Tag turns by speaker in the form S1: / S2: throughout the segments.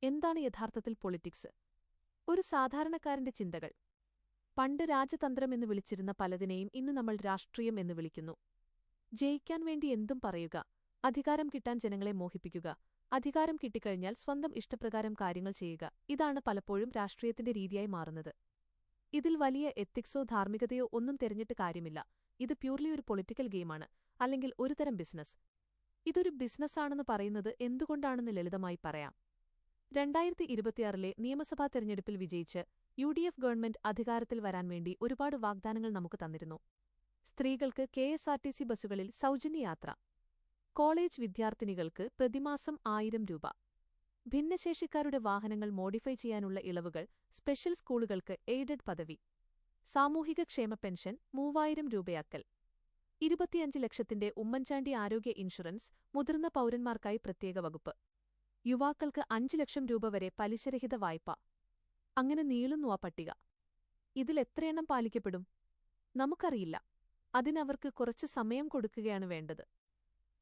S1: എന്താണ് യഥാർത്ഥത്തിൽ പൊളിറ്റിക്സ്? ഒരു സാധാരണക്കാരന്റെ ചിന്തകൾ. പണ്ട് രാജതന്ത്രം എന്ന് വിളിച്ചിരുന്ന പലതിനെയും ഇന്ന് നമ്മൾ രാഷ്ട്രീയം എന്ന് വിളിക്കുന്നു. ജയിക്കാൻ വേണ്ടി എന്തും പറയുക, അധികാരം കിട്ടാൻ ജനങ്ങളെ മോഹിപ്പിക്കുക, അധികാരം കിട്ടിക്കഴിഞ്ഞാൽ സ്വന്തം ഇഷ്ടപ്രകാരം കാര്യങ്ങൾ ചെയ്യുക, ഇതാണ് പലപ്പോഴും രാഷ്ട്രീയത്തിന്റെ രീതിയായി മാറുന്നത്. ഇതിൽ വലിയ എത്തിക്സോ ധാർമ്മികതയോ ഒന്നും തിരഞ്ഞിട്ട് കാര്യമില്ല. ഇത് പ്യൂർലി ഒരു പൊളിറ്റിക്കൽ ഗെയിമാണ്, അല്ലെങ്കിൽ ഒരുതരം ബിസിനസ്. ഇതൊരു ബിസിനസ്സാണെന്ന് പറയുന്നത് എന്തുകൊണ്ടാണെന്ന് ലളിതമായി പറയാം. 2026 നിയമസഭാ തെരഞ്ഞെടുപ്പിൽ വിജയിച്ച് UDF ഗവൺമെന്റ് അധികാരത്തിൽ വരാൻ വേണ്ടി ഒരുപാട് വാഗ്ദാനങ്ങൾ നമുക്ക് തന്നിരുന്നു. സ്ത്രീകൾക്ക് KSRTC ബസ്സുകളിൽ സൗജന്യ യാത്ര, കോളേജ് വിദ്യാർത്ഥിനികൾക്ക് പ്രതിമാസം 1000 രൂപ, ഭിന്നശേഷിക്കാരുടെ വാഹനങ്ങൾ മോഡിഫൈ ചെയ്യാനുള്ള ഇളവുകൾ, സ്പെഷ്യൽ സ്കൂളുകൾക്ക് എയ്ഡഡ് പദവി, സാമൂഹിക ക്ഷേമ പെൻഷൻ 3000 രൂപയാക്കൽ, 25 ലക്ഷത്തിന്റെ ഉമ്മൻചാണ്ടി ആരോഗ്യ ഇൻഷുറൻസ്, മുതിർന്ന പൗരന്മാർക്കായി പ്രത്യേക വകുപ്പ്, യുവാക്കൾക്ക് 5 ലക്ഷം രൂപ വരെ പലിശരഹിത വായ്പ. അങ്ങനെ നീളുന്നു ആ പട്ടിക. ഇതിലെത്രയെണ്ണം പാലിക്കപ്പെടും? നമുക്കറിയില്ല. അതിനവർക്ക് കുറച്ച് സമയം കൊടുക്കുകയാണ് വേണ്ടത്.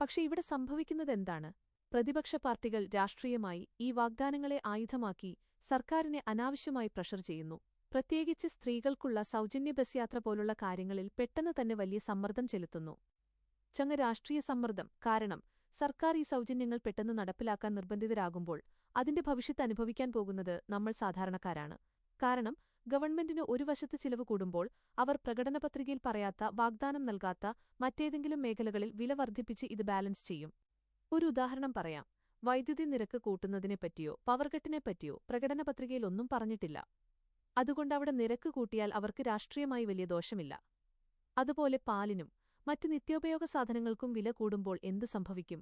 S1: പക്ഷെ ഇവിടെ സംഭവിക്കുന്നതെന്താണ്? പ്രതിപക്ഷ പാർട്ടികൾ രാഷ്ട്രീയമായി ഈ വാഗ്ദാനങ്ങളെ ആയുധമാക്കി സർക്കാരിനെ അനാവശ്യമായി പ്രഷർ ചെയ്യുന്നു. പ്രത്യേകിച്ച് സ്ത്രീകൾക്കുള്ള സൗജന്യ ബസ് യാത്ര പോലുള്ള കാര്യങ്ങളിൽ പെട്ടെന്ന് തന്നെ വലിയ സമ്മർദ്ദം ചെലുത്തുന്നു. രാഷ്ട്രീയ സമ്മർദ്ദം. കാരണം സർക്കാർ ഈ സൗജന്യങ്ങൾ പെട്ടെന്ന് നടപ്പിലാക്കാൻ നിർബന്ധിതരാകുമ്പോൾ അതിന്റെ ഭവിഷ്യത്ത് അനുഭവിക്കാൻ പോകുന്നത് നമ്മൾ സാധാരണക്കാരാണ്. കാരണം ഗവൺമെന്റിന് ഒരു വശത്ത് ചിലവ് കൂടുമ്പോൾ അവർ പ്രകടനപത്രികയിൽ പറയാത്ത, വാഗ്ദാനം നൽകാത്ത മറ്റേതെങ്കിലും മേഖലകളിൽ വില വർദ്ധിപ്പിച്ച് ഇത് ബാലൻസ് ചെയ്യും. ഒരു ഉദാഹരണം പറയാം. വൈദ്യുതി നിരക്ക് കൂട്ടുന്നതിനെപ്പറ്റിയോ പവർകട്ടിനെപ്പറ്റിയോ പ്രകടനപത്രികയിൽ ഒന്നും പറഞ്ഞിട്ടില്ല. അതുകൊണ്ടവിടെ നിരക്ക് കൂട്ടിയാൽ അവർക്ക് രാഷ്ട്രീയമായി വലിയ ദോഷമില്ല. അതുപോലെ പാലിനും മറ്റ് നിത്യോപയോഗ സാധനങ്ങൾക്കും വില കൂടുമ്പോൾ എന്ത് സംഭവിക്കും?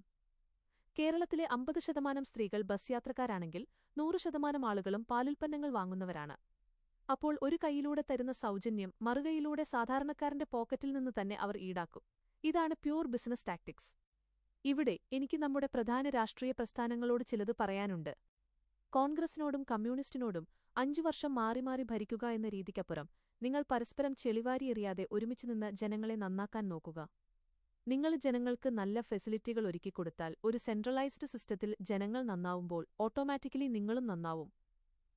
S1: കേരളത്തിലെ 50% സ്ത്രീകൾ ബസ് യാത്രക്കാരാണെങ്കിൽ 100% ആളുകളും പാലുൽപ്പന്നങ്ങൾ വാങ്ങുന്നവരാണ്. അപ്പോൾ ഒരു കൈയിലൂടെ തരുന്ന സൗജന്യം മറുകൈയിലൂടെ സാധാരണക്കാരന്റെ പോക്കറ്റിൽ നിന്ന് തന്നെ അവർ ഈടാക്കും. ഇതാണ് പ്യൂർ ബിസിനസ് ടാക്ടിക്സ്. ഇവിടെ എനിക്ക് നമ്മുടെ പ്രധാന രാഷ്ട്രീയ പ്രസ്ഥാനങ്ങളോട് ചിലത് പറയാനുണ്ട്. കോൺഗ്രസിനോടും കമ്മ്യൂണിസ്റ്റിനോടും 5 വർഷം മാറി മാറി ഭരിക്കുക എന്ന രീതിക്കപ്പുറം നിങ്ങൾ പരസ്പരം ചെളിവാരിയെറിയാതെ ഒരുമിച്ച് നിന്ന് ജനങ്ങളെ നന്നാക്കാൻ നോക്കുക. നിങ്ങൾ ജനങ്ങൾക്ക് നല്ല ഫെസിലിറ്റികൾ ഒരുക്കിക്കൊടുത്താൽ ഒരു സെൻട്രലൈസ്ഡ് സിസ്റ്റത്തിൽ ജനങ്ങൾ നന്നാവുമ്പോൾ ഓട്ടോമാറ്റിക്കലി നിങ്ങളും നന്നാവും.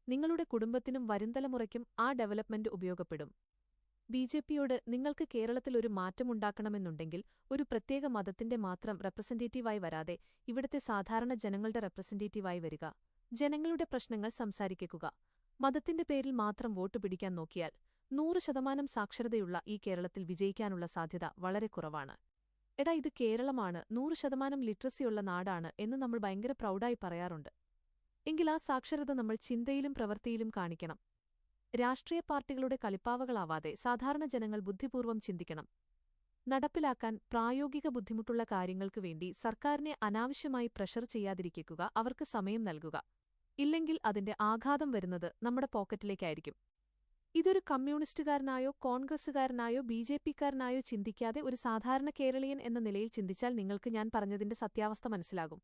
S1: നിങ്ങളുടെ കുടുംബത്തിനും വരുംതലമുറയ്ക്കും ആ ഡെവലപ്മെന്റ് ഉപയോഗപ്പെടും. BJPയോട് നിങ്ങൾക്ക് കേരളത്തിൽ ഒരു മാറ്റമുണ്ടാക്കണമെന്നുണ്ടെങ്കിൽ ഒരു പ്രത്യേക മതത്തിന്റെ മാത്രം റെപ്രസെന്റേറ്റീവായി വരാതെ ഇവിടുത്തെ സാധാരണ ജനങ്ങളുടെ റെപ്രസെന്റേറ്റീവായി വരിക. ജനങ്ങളുടെ പ്രശ്നങ്ങൾ സംസാരിക്കുക. മതത്തിന്റെ പേരിൽ മാത്രം വോട്ട് പിടിക്കാൻ നോക്കിയാൽ 100% സാക്ഷരതയുള്ള ഈ കേരളത്തിൽ വിജയിക്കാനുള്ള സാധ്യത വളരെ കുറവാണ്. ഇത് കേരളമാണ്, 100% ലിറ്ററസിയുള്ള നാടാണ് എന്ന് നമ്മൾ ഭയങ്കര പ്രൗഡായി പറയാറുണ്ട്. എങ്കിൽ ആ സാക്ഷരത നമ്മൾ ചിന്തയിലും പ്രവൃത്തിയിലും കാണിക്കണം. രാഷ്ട്രീയ പാർട്ടികളുടെ കളിപ്പാവകളാവാതെ സാധാരണ ജനങ്ങൾ ബുദ്ധിപൂർവ്വം ചിന്തിക്കണം. നടപ്പിലാക്കാൻ പ്രായോഗിക ബുദ്ധിമുട്ടുള്ള കാര്യങ്ങൾക്ക് വേണ്ടി സർക്കാരിനെ അനാവശ്യമായി പ്രഷർ ചെയ്യാതിരിക്കുക, അവർക്ക് സമയം നൽകുക. ഇല്ലെങ്കിൽ അതിന്റെ ആഘാതം വരുന്നത് നമ്മുടെ പോക്കറ്റിലേക്കായിരിക്കും. ഇതൊരു കമ്മ്യൂണിസ്റ്റുകാരനായോ കോൺഗ്രസുകാരനായോ BJPക്കാരനായോ ചിന്തിക്കാതെ ഒരു സാധാരണ കേരളീയൻ എന്ന നിലയിൽ ചിന്തിച്ചാൽ നിങ്ങൾക്ക് ഞാൻ പറഞ്ഞതിന്റെ സത്യാവസ്ഥ മനസ്സിലാകും.